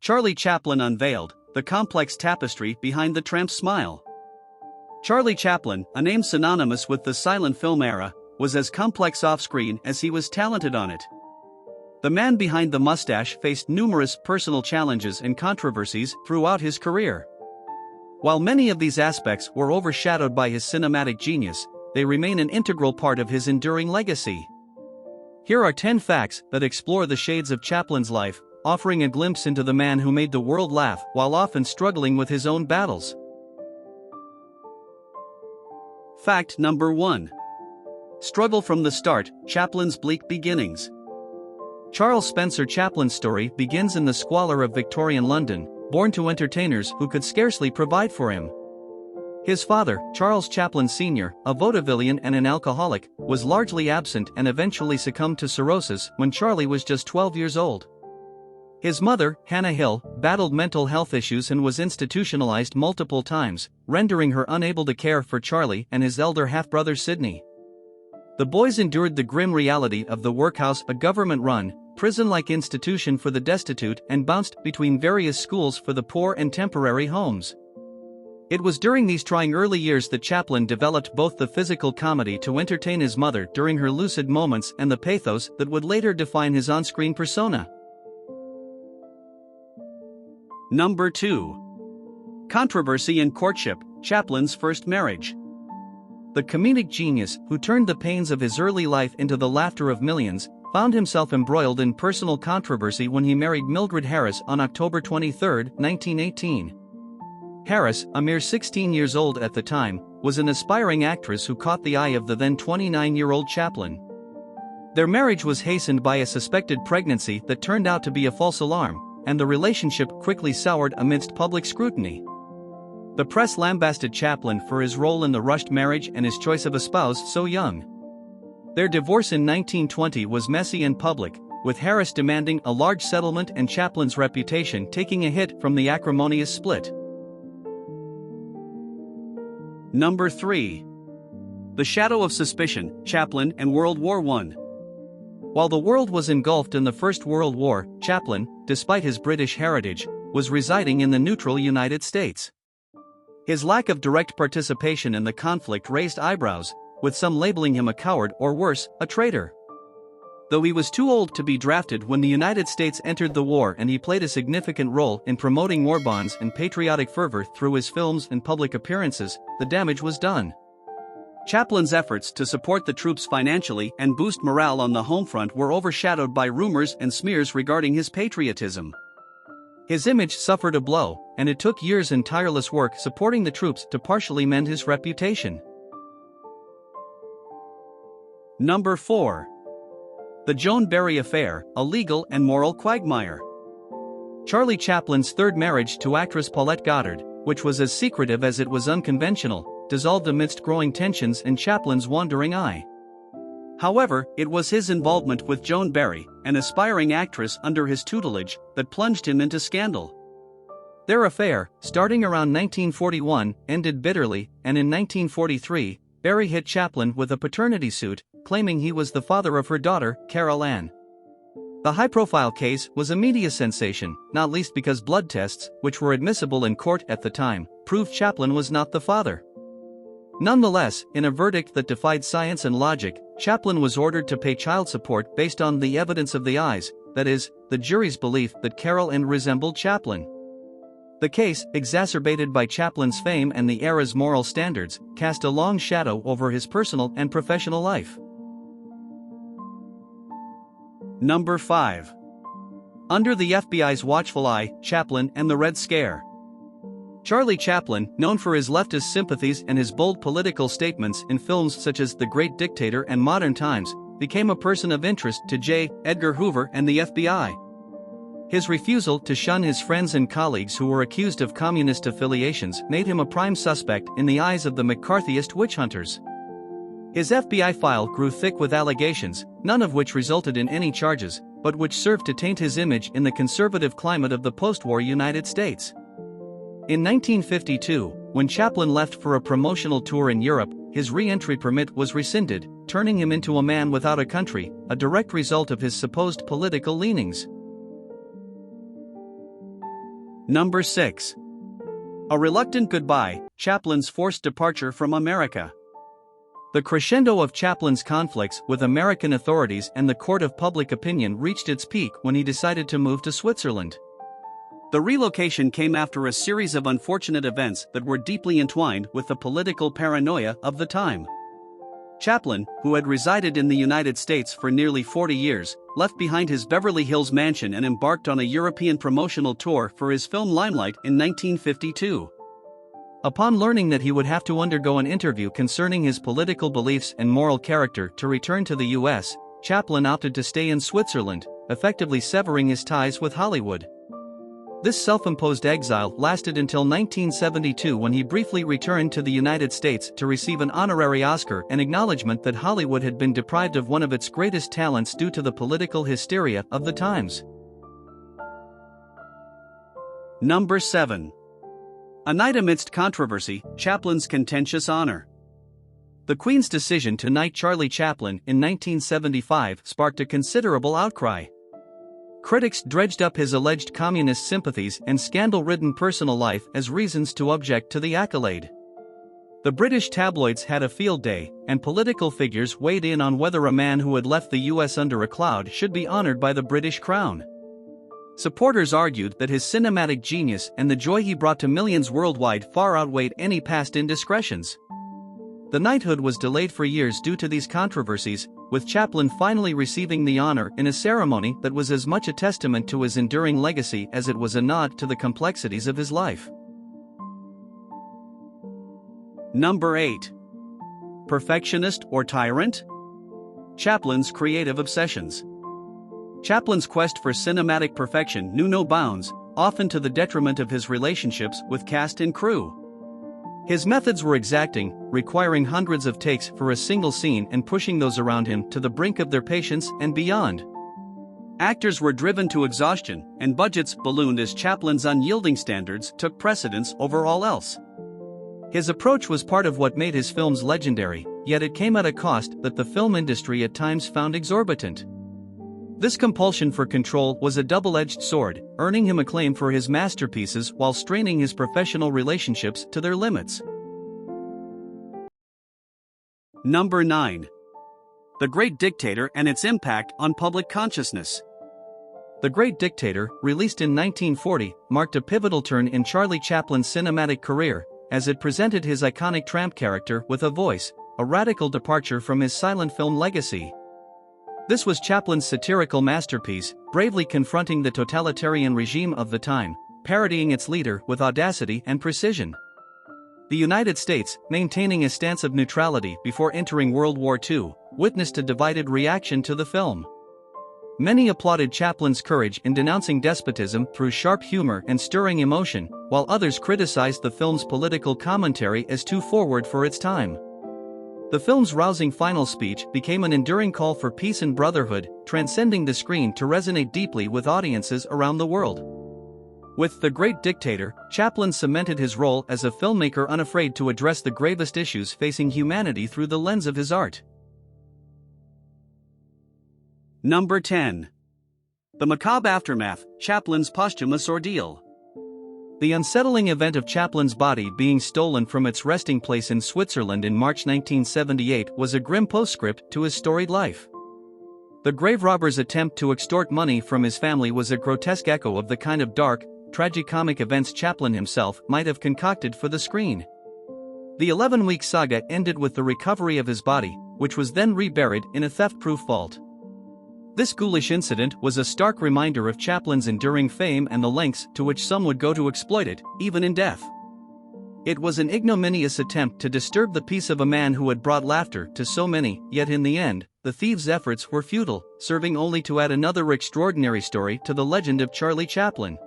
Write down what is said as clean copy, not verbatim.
Charlie Chaplin unveiled the complex tapestry behind the tramp's smile. Charlie Chaplin, a name synonymous with the silent film era, was as complex off-screen as he was talented on it. The man behind the mustache faced numerous personal challenges and controversies throughout his career. While many of these aspects were overshadowed by his cinematic genius, they remain an integral part of his enduring legacy. Here are 10 facts that explore the shades of Chaplin's life, offering a glimpse into the man who made the world laugh while often struggling with his own battles. Fact number 1. Struggle from the start, Chaplin's bleak beginnings. Charles Spencer Chaplin's story begins in the squalor of Victorian London, born to entertainers who could scarcely provide for him. His father, Charles Chaplin Sr., a vaudevillian and an alcoholic, was largely absent and eventually succumbed to cirrhosis when Charlie was just 12 years old. His mother, Hannah Hill, battled mental health issues and was institutionalized multiple times, rendering her unable to care for Charlie and his elder half-brother Sidney. The boys endured the grim reality of the workhouse, a government-run, prison-like institution for the destitute, and bounced between various schools for the poor and temporary homes. It was during these trying early years that Chaplin developed both the physical comedy to entertain his mother during her lucid moments and the pathos that would later define his on-screen persona. Number 2. Controversy and courtship, Chaplin's first marriage. The comedic genius, who turned the pains of his early life into the laughter of millions, found himself embroiled in personal controversy when he married Mildred Harris on October 23, 1918. Harris, a mere 16 years old at the time, was an aspiring actress who caught the eye of the then 29-year-old Chaplin. Their marriage was hastened by a suspected pregnancy that turned out to be a false alarm, and the relationship quickly soured amidst public scrutiny. The press lambasted Chaplin for his role in the rushed marriage and his choice of a spouse so young. Their divorce in 1920 was messy and public, with Harris demanding a large settlement and Chaplin's reputation taking a hit from the acrimonious split. Number 3. The Shadow of Suspicion, Chaplin and World War I. While the world was engulfed in the First World War, Chaplin, despite his British heritage, was residing in the neutral United States. His lack of direct participation in the conflict raised eyebrows, with some labeling him a coward or worse, a traitor. Though he was too old to be drafted when the United States entered the war, and he played a significant role in promoting war bonds and patriotic fervor through his films and public appearances, the damage was done. Chaplin's efforts to support the troops financially and boost morale on the home front were overshadowed by rumors and smears regarding his patriotism. His image suffered a blow, and it took years and tireless work supporting the troops to partially mend his reputation. Number 4. The Joan Barry Affair, a legal and moral quagmire. Charlie Chaplin's third marriage to actress Paulette Goddard, which was as secretive as it was unconventional, dissolved amidst growing tensions and Chaplin's wandering eye. However, it was his involvement with Joan Barry, an aspiring actress under his tutelage, that plunged him into scandal. Their affair, starting around 1941, ended bitterly, and in 1943, Barry hit Chaplin with a paternity suit, claiming he was the father of her daughter, Carol Ann. The high-profile case was a media sensation, not least because blood tests, which were admissible in court at the time, proved Chaplin was not the father. Nonetheless, in a verdict that defied science and logic, Chaplin was ordered to pay child support based on the evidence of the eyes, that is, the jury's belief that Carol Ann resembled Chaplin. The case, exacerbated by Chaplin's fame and the era's moral standards, cast a long shadow over his personal and professional life. Number 5. Under the FBI's watchful eye, Chaplin and the Red Scare. Charlie Chaplin, known for his leftist sympathies and his bold political statements in films such as The Great Dictator and Modern Times, became a person of interest to J. Edgar Hoover and the FBI. His refusal to shun his friends and colleagues who were accused of communist affiliations made him a prime suspect in the eyes of the McCarthyist witch hunters. His FBI file grew thick with allegations, none of which resulted in any charges, but which served to taint his image in the conservative climate of the post-war United States. In 1952, when Chaplin left for a promotional tour in Europe, his re-entry permit was rescinded, turning him into a man without a country, a direct result of his supposed political leanings. Number 6. A reluctant goodbye, Chaplin's forced departure from America. The crescendo of Chaplin's conflicts with American authorities and the court of public opinion reached its peak when he decided to move to Switzerland. The relocation came after a series of unfortunate events that were deeply entwined with the political paranoia of the time. Chaplin, who had resided in the United States for nearly 40 years, left behind his Beverly Hills mansion and embarked on a European promotional tour for his film Limelight in 1952. Upon learning that he would have to undergo an interview concerning his political beliefs and moral character to return to the US, Chaplin opted to stay in Switzerland, effectively severing his ties with Hollywood. This self-imposed exile lasted until 1972, when he briefly returned to the United States to receive an honorary Oscar, an acknowledgement that Hollywood had been deprived of one of its greatest talents due to the political hysteria of the times. Number 7. A night amidst controversy, Chaplin's contentious honor. The Queen's decision to knight Charlie Chaplin in 1975 sparked a considerable outcry. Critics dredged up his alleged communist sympathies and scandal-ridden personal life as reasons to object to the accolade. The British tabloids had a field day, and political figures weighed in on whether a man who had left the US under a cloud should be honored by the British crown. Supporters argued that his cinematic genius and the joy he brought to millions worldwide far outweighed any past indiscretions. The knighthood was delayed for years due to these controversies, with Chaplin finally receiving the honor in a ceremony that was as much a testament to his enduring legacy as it was a nod to the complexities of his life. Number 8. Perfectionist or tyrant? Chaplin's creative obsessions. Chaplin's quest for cinematic perfection knew no bounds, often to the detriment of his relationships with cast and crew. His methods were exacting, requiring hundreds of takes for a single scene and pushing those around him to the brink of their patience and beyond. Actors were driven to exhaustion, and budgets ballooned as Chaplin's unyielding standards took precedence over all else. His approach was part of what made his films legendary, yet it came at a cost that the film industry at times found exorbitant. This compulsion for control was a double-edged sword, earning him acclaim for his masterpieces while straining his professional relationships to their limits. Number 9. The Great Dictator and its impact on public consciousness. The Great Dictator, released in 1940, marked a pivotal turn in Charlie Chaplin's cinematic career, as it presented his iconic tramp character with a voice, a radical departure from his silent film legacy. This was Chaplin's satirical masterpiece, bravely confronting the totalitarian regime of the time, parodying its leader with audacity and precision. The United States, maintaining a stance of neutrality before entering World War II, witnessed a divided reaction to the film. Many applauded Chaplin's courage in denouncing despotism through sharp humor and stirring emotion, while others criticized the film's political commentary as too forward for its time. The film's rousing final speech became an enduring call for peace and brotherhood, transcending the screen to resonate deeply with audiences around the world. With The Great Dictator, Chaplin cemented his role as a filmmaker unafraid to address the gravest issues facing humanity through the lens of his art. Number 10. The Maab Aftermath, Chaplin's posthumous ordeal. The unsettling event of Chaplin's body being stolen from its resting place in Switzerland in March 1978 was a grim postscript to his storied life. The grave robber's attempt to extort money from his family was a grotesque echo of the kind of dark, tragicomic events Chaplin himself might have concocted for the screen. The 11-week saga ended with the recovery of his body, which was then reburied in a theft-proof vault. This ghoulish incident was a stark reminder of Chaplin's enduring fame and the lengths to which some would go to exploit it, even in death. It was an ignominious attempt to disturb the peace of a man who had brought laughter to so many, yet in the end, the thieves' efforts were futile, serving only to add another extraordinary story to the legend of Charlie Chaplin.